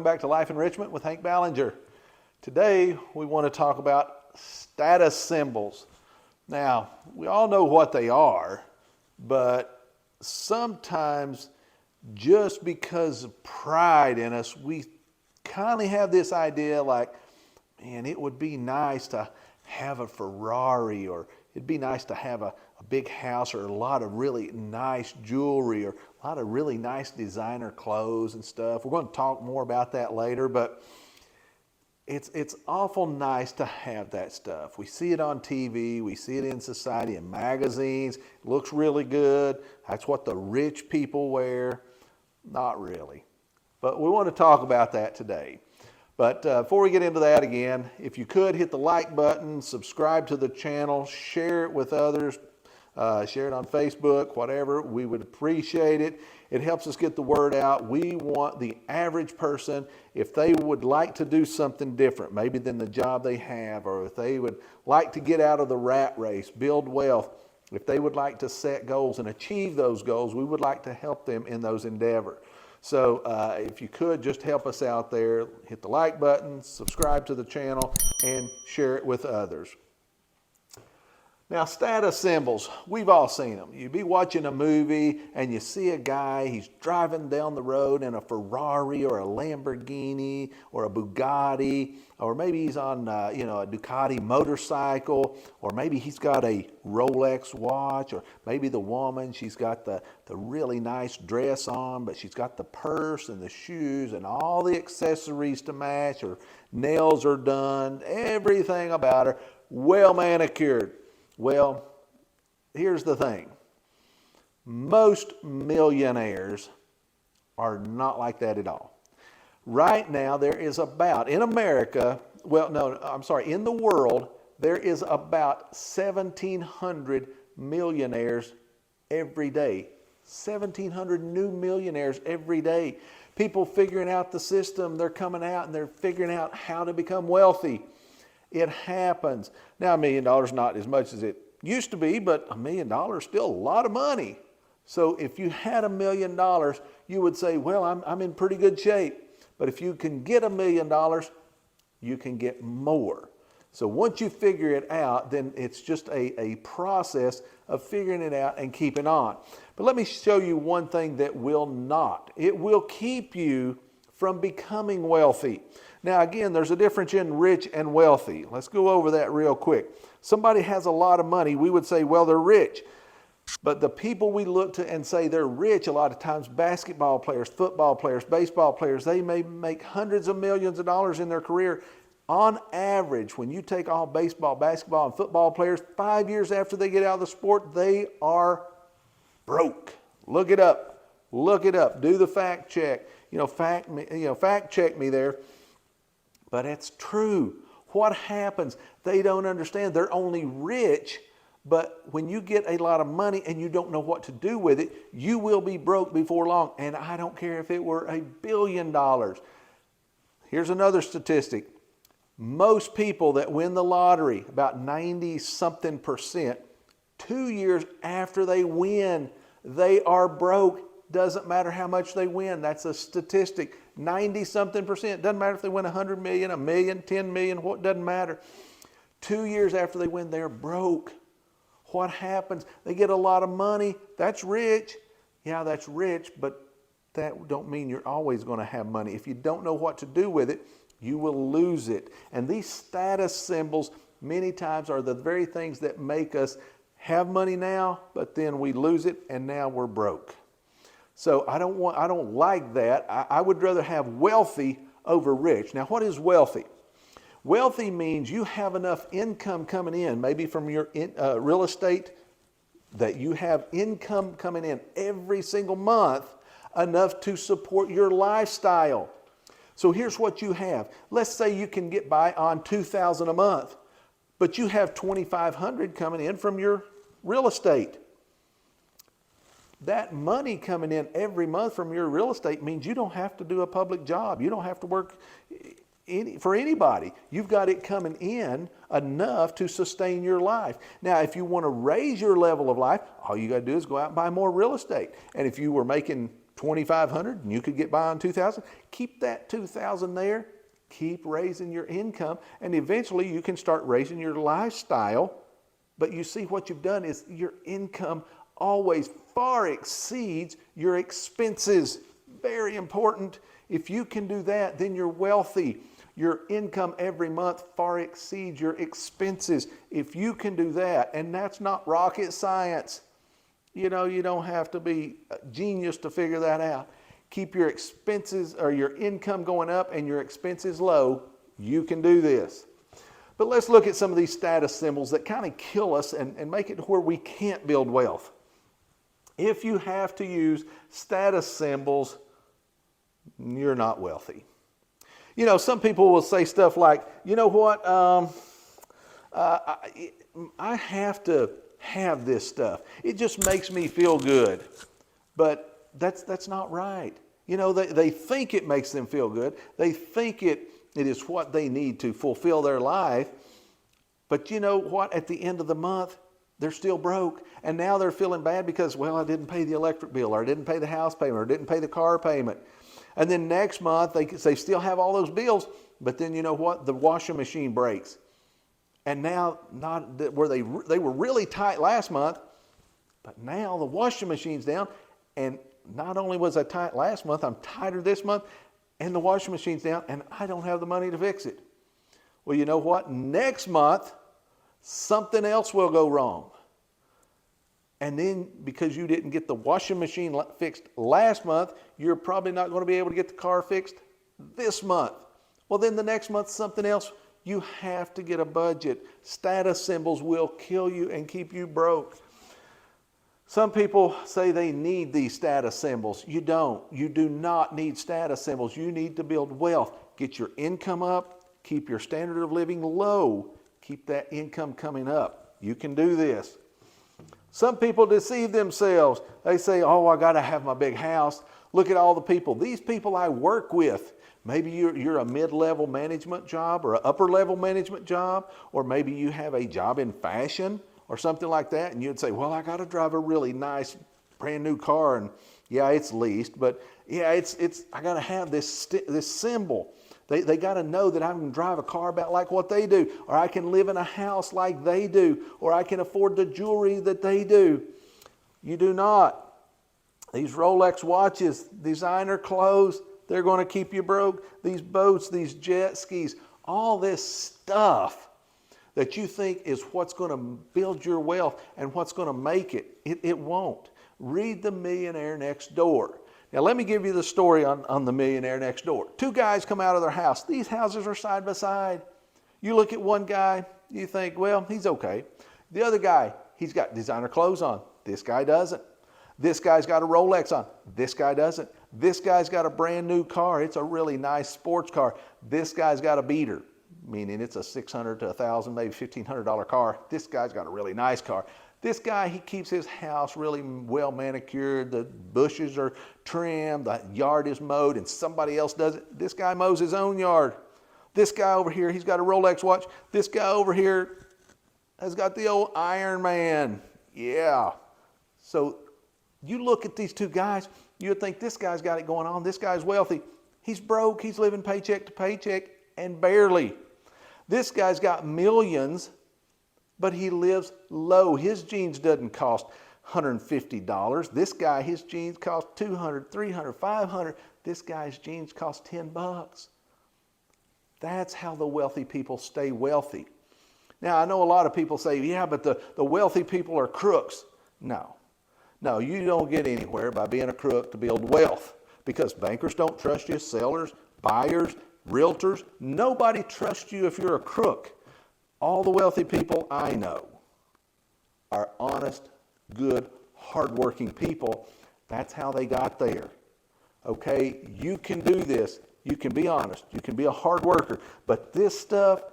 welcome back to Life Enrichment with Hank Ballinger. Today we want to talk about status symbols. Now, we all know what they are, but sometimes just because of pride in us, we kind of have this idea like, man, it would be nice to have a Ferrari, or it'd be nice to have a big house, or a lot of really nice jewelry, or a lot of really nice designer clothes and stuff. We're going to talk more about that later, but it's awful nice to have that stuff. We see it on TV, we see it in society, in magazines. It looks really good. That's what the rich people wear. Not really. But we want to talk about that today. But before we get into that again, if you could hit the like button, subscribe to the channel, share it with others, share it on Facebook, whatever. We would appreciate it. It helps us get the word out. We want the average person, if they would like to do something different, maybe than the job they have, or if they would like to get out of the rat race, build wealth, if they would like to set goals and achieve those goals, we would like to help them in those endeavors. So if you could just help us out there, hit the like button, subscribe to the channel, and share it with others. Now, status symbols, we've all seen them. You'd be watching a movie and you see a guy, he's driving down the road in a Ferrari or a Lamborghini or a Bugatti, or maybe he's on a Ducati motorcycle, or maybe he's got a Rolex watch, or maybe the woman, she's got the really nice dress on, but she's got the purse and the shoes and all the accessories to match. Her nails are done, everything about her well manicured. Well, here's the thing. Most millionaires are not like that at all. Right now, there is about, in America, in the world, there is about 1,700 millionaires every day. 1,700 new millionaires every day. People figuring out the system, they're coming out and they're figuring out how to become wealthy. It happens. Now, $1 million is not as much as it used to be, but $1 million is still a lot of money. So if you had $1 million, you would say, well, I'm in pretty good shape. But if you can get $1 million, you can get more. So once you figure it out, then it's just a process of figuring it out and keeping on. But let me show you one thing that will not. It will keep you from becoming wealthy. Now, again, there's a difference in rich and wealthy. Let's go over that real quick. Somebody has a lot of money, we would say, well, they're rich. But the people we look to and say they're rich, a lot of times, basketball players, football players, baseball players, they may make hundreds of millions of dollars in their career. On average, when you take all baseball, basketball, and football players, 5 years after they get out of the sport, they are broke. Look it up. Look it up. Do the fact check. Fact check me there. But it's true. What happens? They don't understand. They're only rich, but when you get a lot of money and you don't know what to do with it, you will be broke before long. And I don't care if it were $1 billion. Here's another statistic. Most people that win the lottery, about 90-something%, 2 years after they win, they are broke. Doesn't matter how much they win. That's a statistic. 90-something%. Doesn't matter if they win 100 million, a million, 10 million, what doesn't matter. 2 years after they win, they're broke. What happens? They get a lot of money. That's rich. Yeah, that's rich, but that don't mean you're always going to have money. If you don't know what to do with it, you will lose it. And these status symbols many times are the very things that make us have money now, but then we lose it and now we're broke. So I don't like that. I would rather have wealthy over rich. Now, what is wealthy? Wealthy means you have enough income coming in, maybe from your real estate, that you have income coming in every single month, enough to support your lifestyle. So here's what you have. Let's say you can get by on $2,000 a month, but you have $2,500 coming in from your real estate. That money coming in every month from your real estate means you don't have to do a public job. You don't have to work for anybody. You've got it coming in enough to sustain your life. Now, if you want to raise your level of life, all you got to do is go out and buy more real estate. And if you were making $2,500 and you could get by on $2,000. Keep that $2,000 there. Keep raising your income, and eventually you can start raising your lifestyle. But you see, what you've done is your income always far exceeds your expenses. Very important. If you can do that, then you're wealthy. Your income every month far exceeds your expenses. If you can do that, and that's not rocket science. You know, you don't have to be a genius to figure that out. Keep your expenses or your income going up and your expenses low. You can do this. But let's look at some of these status symbols that kind of kill us and make it to where we can't build wealth. If you have to use status symbols, you're not wealthy. You know, some people will say stuff like, you know what, I have to have this stuff. It just makes me feel good. But that's not right. You know, they think it makes them feel good. They think it is what they need to fulfill their life. But you know what? At the end of the month, they're still broke. And now they're feeling bad because, well, I didn't pay the electric bill, or I didn't pay the house payment, or didn't pay the car payment. And then next month, they still have all those bills. But then you know what? The washing machine breaks. And now, not where they were really tight last month, but now the washing machine's down. And not only was I tight last month, I'm tighter this month, and the washing machine's down, and I don't have the money to fix it. Well, you know what? Next month, something else will go wrong. And then because you didn't get the washing machine fixed last month, you're probably not going to be able to get the car fixed this month. Well, then the next month, something else. You have to get a budget. Status symbols will kill you and keep you broke. Some people say they need these status symbols. You don't. You do not need status symbols. You need to build wealth. Get your income up. Keep your standard of living low. Keep that income coming up. You can do this. Some people deceive themselves. They say, oh, I got to have my big house. Look at all the people. These people I work with. Maybe you're a mid-level management job or an upper-level management job, or maybe you have a job in fashion or something like that, and you'd say, well, I got to drive a really nice brand new car, and yeah, it's leased, but yeah, I got to have this symbol. They got to know that I can drive a car about like what they do, or I can live in a house like they do, or I can afford the jewelry that they do. You do not. These Rolex watches, designer clothes, they're going to keep you broke. These boats, these jet skis, all this stuff that you think is what's going to build your wealth and what's going to make it. It won't. Read The Millionaire Next Door. Now let me give you the story on The Millionaire Next Door. Two guys come out of their house. These houses are side by side. You look at one guy, you think, well, he's okay. The other guy, he's got designer clothes on. This guy doesn't. This guy's got a Rolex on. This guy doesn't. This guy's got a brand new car. It's a really nice sports car. This guy's got a beater, meaning it's a $600 to $1,000, maybe $1,500 car. This guy's got a really nice car. This guy, he keeps his house really well manicured. The bushes are trimmed. The yard is mowed, and somebody else does it. This guy mows his own yard. This guy over here, he's got a Rolex watch. This guy over here has got the old Iron Man. Yeah. So you look at these two guys, you'd think this guy's got it going on. This guy's wealthy. He's broke. He's living paycheck to paycheck and barely. This guy's got millions, but he lives low. His jeans doesn't cost $150. This guy, his jeans cost $200, $300, $500. This guy's jeans cost $10. That's how the wealthy people stay wealthy. Now, I know a lot of people say, yeah, but the wealthy people are crooks. No, you don't get anywhere by being a crook to build wealth, because bankers don't trust you, sellers, buyers, realtors. Nobody trusts you if you're a crook. All the wealthy people I know are honest, good, hardworking people. That's how they got there. Okay, you can do this. You can be honest. You can be a hard worker. But this stuff,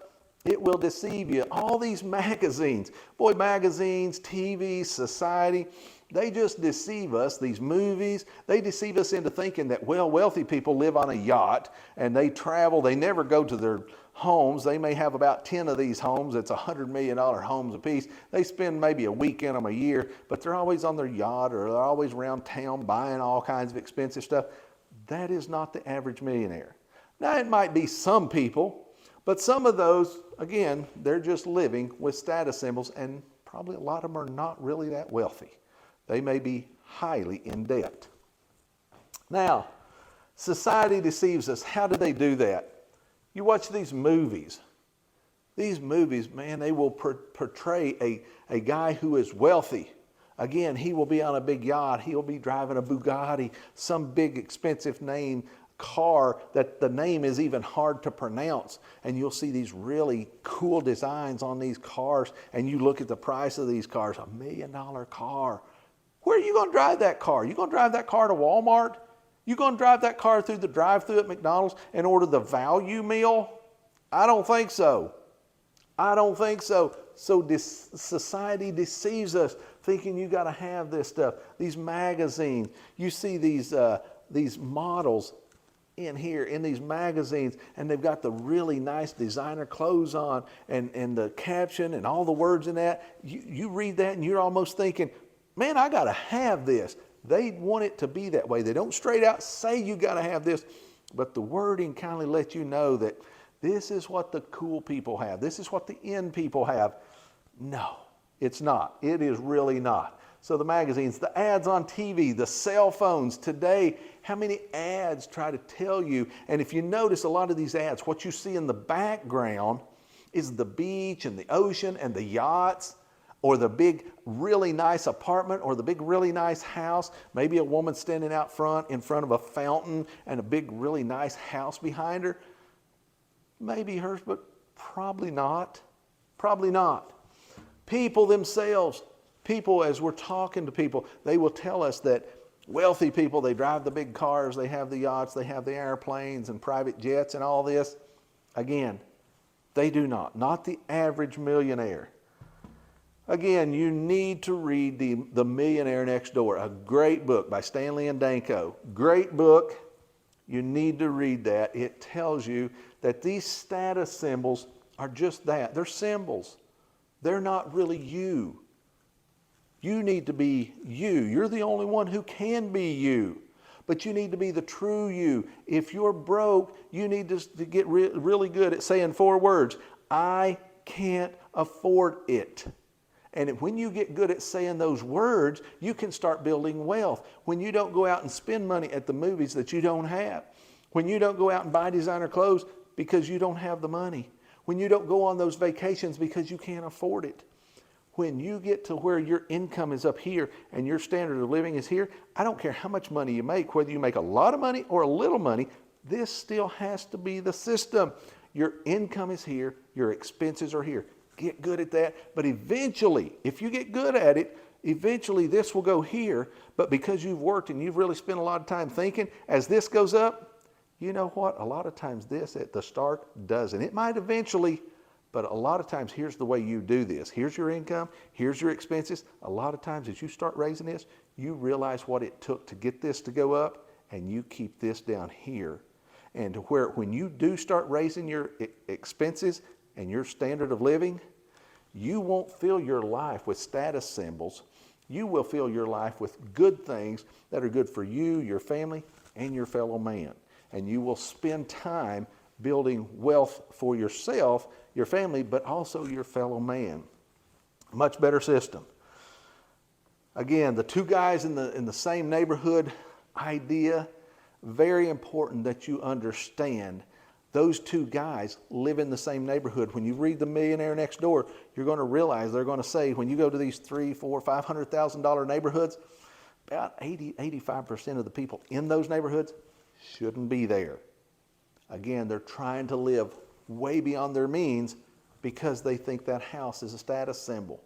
it will deceive you. All these magazines, magazines, TV, society, they just deceive us. These movies, they deceive us into thinking that, well, wealthy people live on a yacht and they travel. They never go to their homes. They may have about 10 of these homes. It's $100 million homes apiece. They spend maybe a week in them a year, but they're always on their yacht or they're always around town buying all kinds of expensive stuff. That is not the average millionaire. Now, it might be some people, but some of those, again, they're just living with status symbols, and probably a lot of them are not really that wealthy. They may be highly in debt. Now, society deceives us. How do they do that? You watch these movies. These movies, man, they will portray a guy who is wealthy. Again, he will be on a big yacht. He'll be driving a Bugatti, some big expensive name car that the name is even hard to pronounce. And you'll see these really cool designs on these cars. And you look at the price of these cars, $1 million car. Where are you going to drive that car? You going to drive that car to Walmart? You going to drive that car through the drive-thru at McDonald's and order the value meal? I don't think so. I don't think so. So society deceives us, thinking you got to have this stuff. These magazines, you see these models in here in these magazines, and they've got the really nice designer clothes on, and the caption and all the words in that. You read that and you're almost thinking, man, I got to have this. They want it to be that way. They don't straight out say you got to have this, but the wording kind of lets you know that this is what the cool people have. This is what the in people have. No, it's not. It is really not. So the magazines, the ads on TV, the cell phones today, how many ads try to tell you? And if you notice a lot of these ads, what you see in the background is the beach and the ocean and the yachts, or the big really nice apartment, or the big really nice house. Maybe a woman standing out front in front of a fountain and a big really nice house behind her. Maybe hers, but probably not. Probably not. People themselves, people, as we're talking to people, they will tell us that wealthy people, they drive the big cars, they have the yachts, they have the airplanes and private jets and all this. Again, they do not. Not the average millionaire. Again, you need to read The Millionaire Next Door, a great book by Stanley and Danko. Great book. You need to read that. It tells you that these status symbols are just that. They're symbols. They're not really you. You need to be you. You're the only one who can be you. But you need to be the true you. If you're broke, you need to get really good at saying 4 words. I can't afford it. And when you get good at saying those words, you can start building wealth. When you don't go out and spend money at the movies that you don't have. When you don't go out and buy designer clothes because you don't have the money. When you don't go on those vacations because you can't afford it. When you get to where your income is up here and your standard of living is here, I don't care how much money you make, whether you make a lot of money or a little money, this still has to be the system. Your income is here, your expenses are here. Get good at that. But eventually, if you get good at it, eventually this will go here. But because you've worked and you've really spent a lot of time thinking, as this goes up, you know what? A lot of times this at the start doesn't. It might eventually, but a lot of times here's the way you do this. Here's your income. Here's your expenses. A lot of times as you start raising this, you realize what it took to get this to go up, and you keep this down here. And to where when you do start raising your expenses and your standard of living, you won't fill your life with status symbols. You will fill your life with good things that are good for you, your family, and your fellow man. And you will spend time building wealth for yourself, your family, but also your fellow man. Much better system. Again, the 2 guys in the same neighborhood idea, very important that you understand. Those 2 guys live in the same neighborhood. When you read The Millionaire Next Door, you're going to realize they're going to say, when you go to these $300,000, $400,000, $500,000 neighborhoods, about 85% of the people in those neighborhoods shouldn't be there. Again, they're trying to live way beyond their means because they think that house is a status symbol.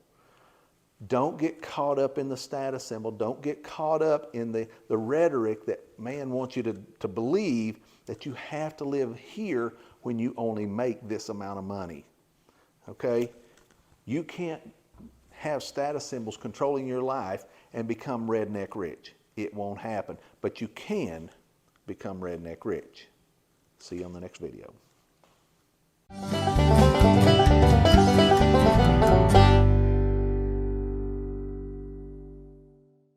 Don't get caught up in the status symbol. Don't get caught up in the rhetoric that man wants you to believe that you have to live here when you only make this amount of money. Okay? You can't have status symbols controlling your life and become redneck rich. It won't happen. But you can become redneck rich. See you on the next video. you.